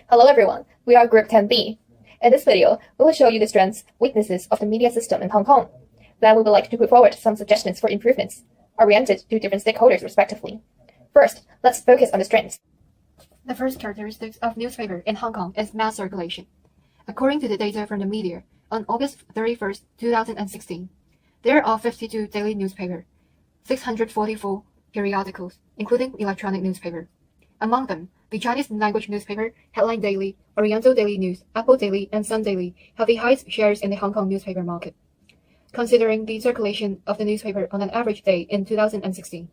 Hello everyone, we are Group 10B. In this video, we will show you the strengths, weaknesses of the media system in Hong Kong. Then we would like to put forward some suggestions for improvements, oriented to different stakeholders respectively. First, let's focus on the strengths. The first characteristic of newspaper in Hong Kong is mass circulation. According to the data from the media, on August 31st, 2016, there are 52 daily newspapers, 644 periodicals, including electronic newspaper. Among them, the Chinese language newspaper, Headline Daily, Oriental Daily News, Apple Daily, and Sun Daily have the highest shares in the Hong Kong newspaper market. Considering the circulation of the newspaper on an average day in 2016,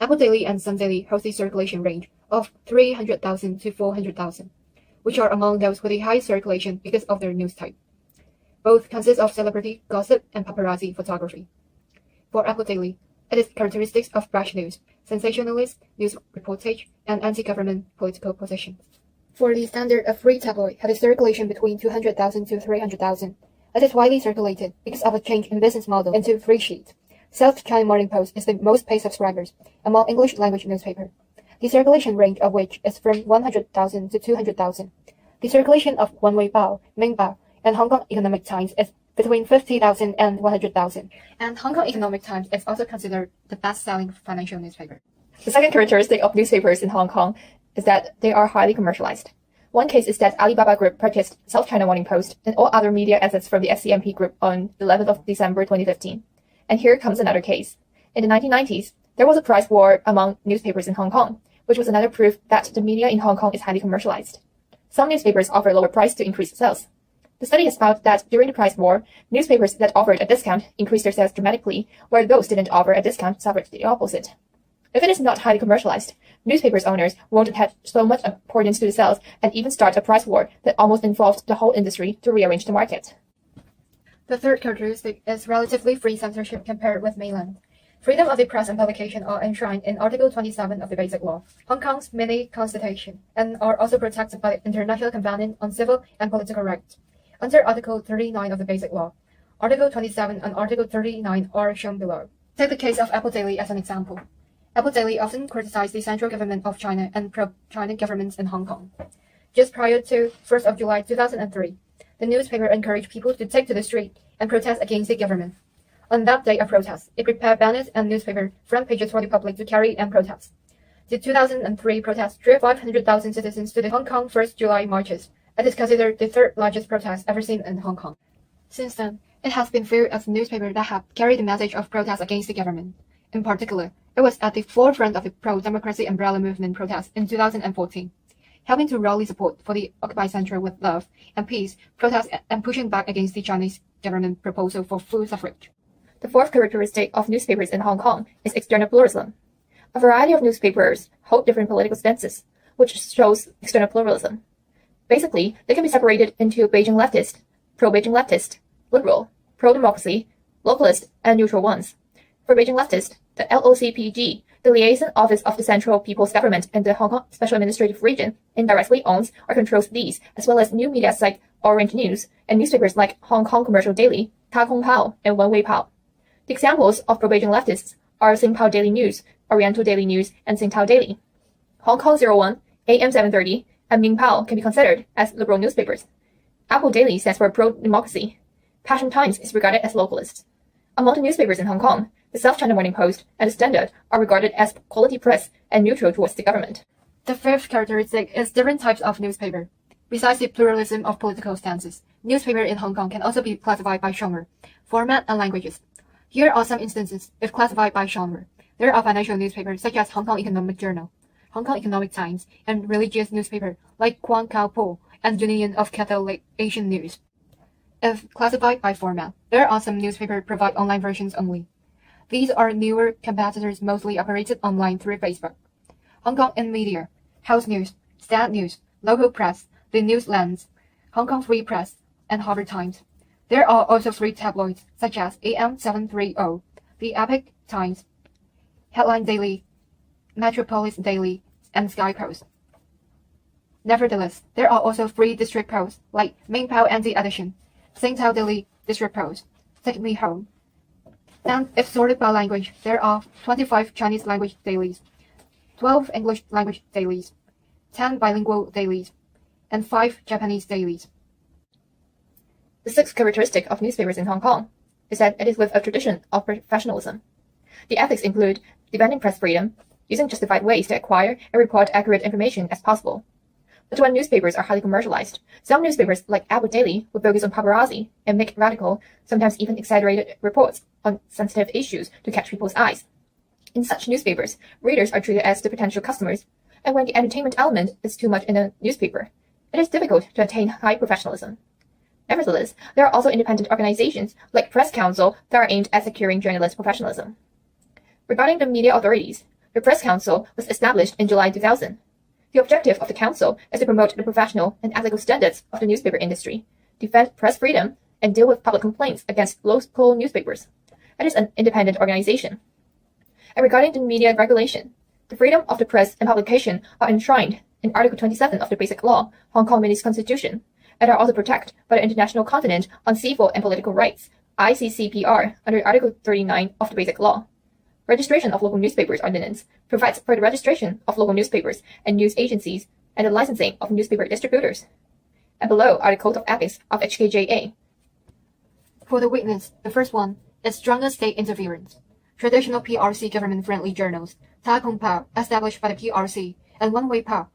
Apple Daily and Sun Daily host a circulation range of 300,000 to 400,000, which are among those with the highest circulation because of their news type. Both consist of celebrity, gossip, and paparazzi photography. For Apple Daily, it is characteristics of brash news, sensationalist news reportage, and anti-government political position. For the standard of free tabloid have a circulation between 200,000 to 300,000. It is widely circulated because of a change in business model into free sheet. South China Morning Post is the most paid subscribers among English language newspaper, the circulation range of which is from 100,000 to 200,000. The circulation of One Way Bao, Ming Bao, and Hong Kong Economic Times is between 50,000 and 100,000, and Hong Kong Economic Times is also considered the best-selling financial newspaper. The second characteristic of newspapers in Hong Kong is that they are highly commercialized. One case is that Alibaba Group purchased South China Morning Post and all other media assets from the SCMP Group on the 11th of December 2015. And here comes another case. In the 1990s, there was a price war among newspapers in Hong Kong, which was another proof that the media in Hong Kong is highly commercialized. Some newspapers offer lower price to increase sales. The study has found that during the price war, newspapers that offered a discount increased their sales dramatically, where those didn't offer a discount suffered the opposite. If it is not highly commercialized, newspapers owners won't attach so much importance to the sales and even start a price war that almost involved the whole industry to rearrange the market. The third characteristic is relatively free censorship compared with mainland. Freedom of the press and publication are enshrined in Article 27 of the Basic Law, Hong Kong's mini-constitution, and are also protected by the International Covenant on Civil and Political Rights. Under Article 39 of the Basic Law, Article 27 and Article 39 are shown below. Take the case of Apple Daily as an example. Apple Daily often criticized the central government of China and pro-China governments in Hong Kong. Just prior to 1st of July 2003, the newspaper encouraged people to take to the street and protest against the government. On that day of protest, it prepared banners and newspaper front pages for the public to carry and protest. The 2003 protest drew 500,000 citizens to the Hong Kong 1st July marches. It is considered the third largest protest ever seen in Hong Kong. Since then, it has been viewed as a newspaper that have carried the message of protest against the government. In particular, it was at the forefront of the pro-democracy umbrella movement protest in 2014, helping to rally support for the Occupy Central with Love and Peace protest and pushing back against the Chinese government proposal for full suffrage. The fourth characteristic of newspapers in Hong Kong is external pluralism. A variety of newspapers hold different political stances, which shows external pluralism. Basically, they can be separated into Beijing leftist, pro-Beijing leftist, liberal, pro-democracy, localist, and neutral ones. For Beijing leftist, the LOCPG, the liaison office of the Central People's Government in the Hong Kong Special Administrative Region, indirectly owns or controls these, as well as new media site Orange News and newspapers like Hong Kong Commercial Daily, Ta Kung Pao, and One Way Pao. The examples of pro-Beijing leftists are Sing Pao Daily News, Oriental Daily News, and Sing Tao Daily. Hong Kong 01, AM 730, and Ming Pao can be considered as liberal newspapers. Apple Daily stands for pro-democracy. Passion Times is regarded as localist. Among the newspapers in Hong Kong, the South China Morning Post and the Standard are regarded as quality press and neutral towards the government. The fifth characteristic is different types of newspaper. Besides the pluralism of political stances, newspaper in Hong Kong can also be classified by genre, format, and languages. Here are some instances if classified by genre. There are financial newspapers such as Hong Kong Economic Journal, Hong Kong Economic Times, and religious newspaper like Kwang Kao Po and Union of Catholic Asian News. If classified by format, there are some newspapers provide online versions only. These are newer competitors mostly operated online through Facebook. Hong Kong in Media, House News, Stat News, Local Press, The Newslands, Hong Kong Free Press, and Harbour Times. There are also free tabloids such as AM 730, The Epoch Times, Headline Daily, Metropolis Daily, and Sky Post. Nevertheless, there are also free district posts like Ming Pao Anti-Edition, Sing Tao Daily District Post, Take Me Home. And if sorted by language, there are 25 Chinese language dailies, 12 English language dailies, 10 bilingual dailies, and 5 Japanese dailies. The sixth characteristic of newspapers in Hong Kong is that it is with a tradition of professionalism. The ethics include defending press freedom, using justified ways to acquire and report accurate information as possible. But when newspapers are highly commercialized, some newspapers, like Apple Daily, will focus on paparazzi and make radical, sometimes even exaggerated reports on sensitive issues to catch people's eyes. In such newspapers, readers are treated as the potential customers, and when the entertainment element is too much in a newspaper, it is difficult to attain high professionalism. Nevertheless, there are also independent organizations like Press Council that are aimed at securing journalist professionalism. Regarding the media authorities, the Press Council was established in July 2000. The objective of the council is to promote the professional and ethical standards of the newspaper industry, defend press freedom, and deal with public complaints against local newspapers. It is an independent organization. And regarding the media regulation, the freedom of the press and publication are enshrined in Article 27 of the Basic Law, Hong Kong Mini's Constitution, and are also protected by the International Covenant on Civil and Political Rights, ICCPR, under Article 39 of the Basic Law. Registration of Local Newspapers Ordinance provides for the registration of local newspapers and news agencies and the licensing of newspaper distributors. And below are the Code of Ethics of HKJA. For the weakness, the first one is stronger state interference. Traditional PRC government-friendly journals, Ta Kung Pao, established by the PRC, and One Way Pao,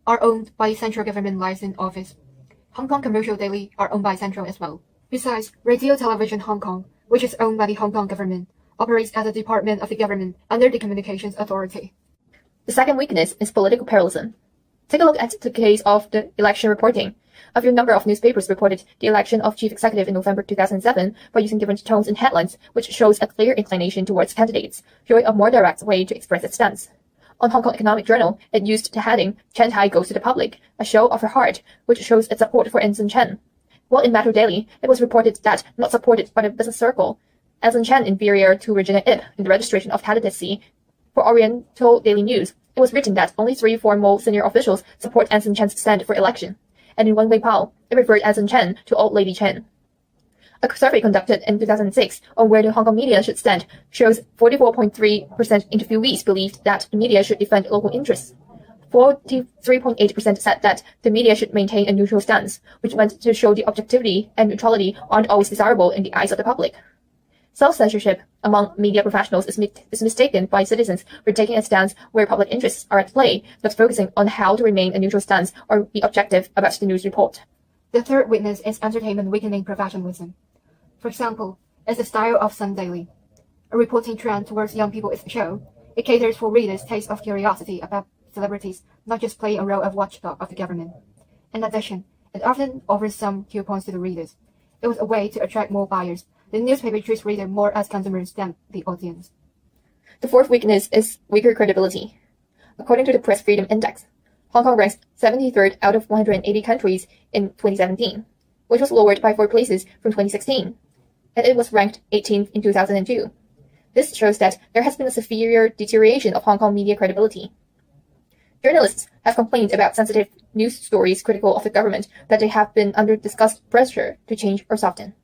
are owned by the Central Government License Office. Hong Kong Commercial Daily are owned by Central as well. Besides, Radio Television Hong Kong, which is owned by the Hong Kong government, operates as a department of the government under the Communications Authority. The second weakness is political parallelism. Take a look at the case of the election reporting. A few number of newspapers reported the election of chief executive in November 2007 by using different tones in headlines, which shows a clear inclination towards candidates, showing a more direct way to express its stance. On Hong Kong Economic Journal, it used the heading, "Chen Tai goes to the public," a show of her heart, which shows its support for Anson Chen. While in Metro Daily, it was reported that, not supported by the business circle, Anson Chen inferior to Regina Ip in the registration of candidacy. For Oriental Daily News, it was written that only 3 formal senior officials support Anson Chen's stand for election. And in One Way Pao, it referred Anson Chen to Old Lady Chen. A survey conducted in 2006 on where the Hong Kong media should stand shows 44.3% interviewees believed that the media should defend local interests. 43.8% said that the media should maintain a neutral stance, which meant to show the objectivity and neutrality aren't always desirable in the eyes of the public. Self-censorship among media professionals is mistaken by citizens for taking a stance where public interests are at play, not focusing on how to remain a neutral stance or be objective about the news report. The third weakness is entertainment weakening professionalism. For example, is the style of Sun Daily. A reporting trend towards young people is shown. It caters for readers' taste of curiosity about celebrities, not just playing a role of watchdog of the government. In addition, it often offers some coupons to the readers. It was a way to attract more buyers. The newspaper treats readers more as consumers than the audience. The fourth weakness is weaker credibility. According to the Press Freedom Index, Hong Kong ranks 73rd out of 180 countries in 2017, which was lowered by 4 places from 2016, and it was ranked 18th in 2002. This shows that there has been a severe deterioration of Hong Kong media credibility. Journalists have complained about sensitive news stories critical of the government that they have been under discussed pressure to change or soften.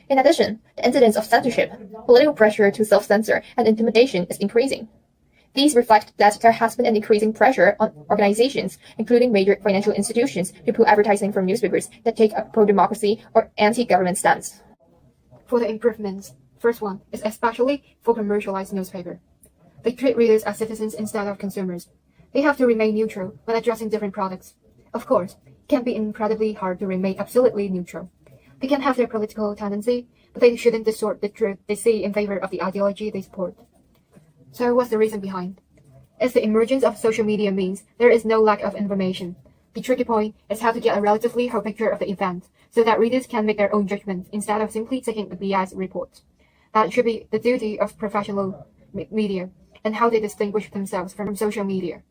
In addition, the incidence of censorship, political pressure to self-censor, and intimidation is increasing. These reflect that there has been an increasing pressure on organizations, including major financial institutions, to pull advertising from newspapers that take a pro-democracy or anti-government stance. For the improvements, first one is especially for commercialized newspaper. They treat readers as citizens instead of consumers. They have to remain neutral when addressing different products. Of course, it can be incredibly hard to remain absolutely neutral. They can have their political tendency, but they shouldn't distort the truth they see in favor of the ideology they support. So what's the reason behind? As the emergence of social media means there is no lack of information. The tricky point is how to get a relatively whole picture of the event, so that readers can make their own judgment instead of simply taking a biased report. That should be the duty of professional media, and how they distinguish themselves from social media.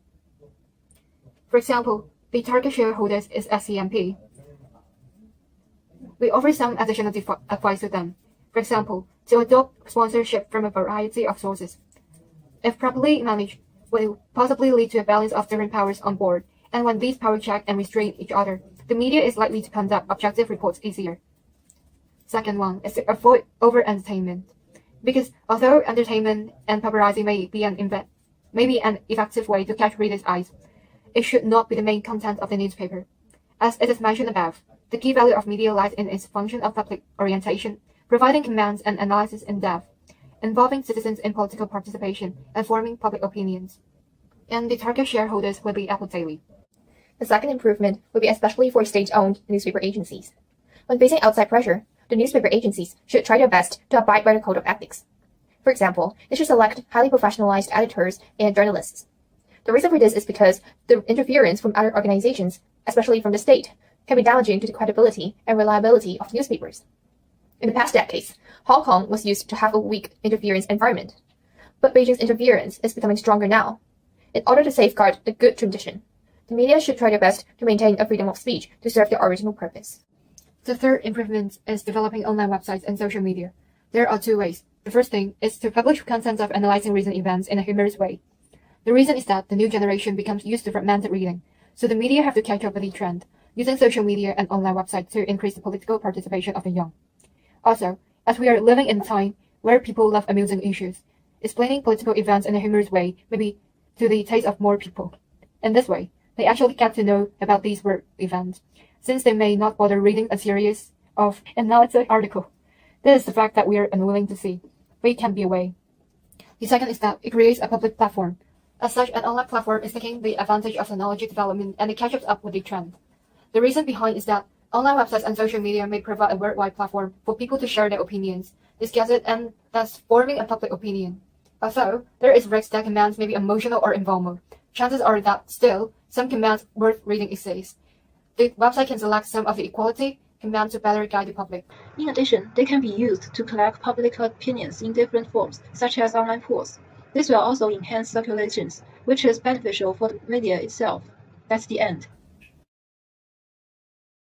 For example, the target shareholders is SCMP. We offer some additional advice to them. For example, to adopt sponsorship from a variety of sources. If properly managed, will possibly lead to a balance of different powers on board, and when these powers check and restrain each other, the media is likely to conduct objective reports easier. Second one is to avoid over-entertainment. Because although entertainment and paparazzi may be an effective way to catch readers' eyes, it should not be the main content of the newspaper. As it is mentioned above, the key value of media lies in its function of public orientation, providing commands and analysis in depth, involving citizens in political participation and forming public opinions. And the target shareholders will be Apple Daily. The second improvement would be especially for state-owned newspaper agencies. When facing outside pressure, the newspaper agencies should try their best to abide by the code of ethics. For example, they should select highly professionalized editors and journalists. The reason for this is because the interference from other organizations, especially from the state, can be damaging to the credibility and reliability of newspapers. In the past decades, Hong Kong was used to have a weak interference environment, but Beijing's interference is becoming stronger now. In order to safeguard the good tradition, the media should try their best to maintain a freedom of speech to serve their original purpose. The third improvement is developing online websites and social media. There are two ways. The first thing is to publish content of analyzing recent events in a humorous way. The reason is that the new generation becomes used to fragmented reading, so the media have to catch up with the trend, using social media and online websites to increase the political participation of the young. Also, as we are living in a time where people love amusing issues, explaining political events in a humorous way may be to the taste of more people. In this way, they actually get to know about these world events, since they may not bother reading a series of analytic articles. This is the fact that we are unwilling to see. We can be away. The second is that it creates a public platform. As such, an online platform is taking the advantage of technology development and it catches up with the trend. The reason behind is that online websites and social media may provide a worldwide platform for people to share their opinions, discuss it, and thus forming a public opinion. Although there is risk that commands may be emotional or informal, chances are that still some commands worth reading exist. The website can select some of the equality commands to better guide the public. In addition, they can be used to collect public opinions in different forms, such as online polls. This will also enhance circulations, which is beneficial for the media itself. That's the end.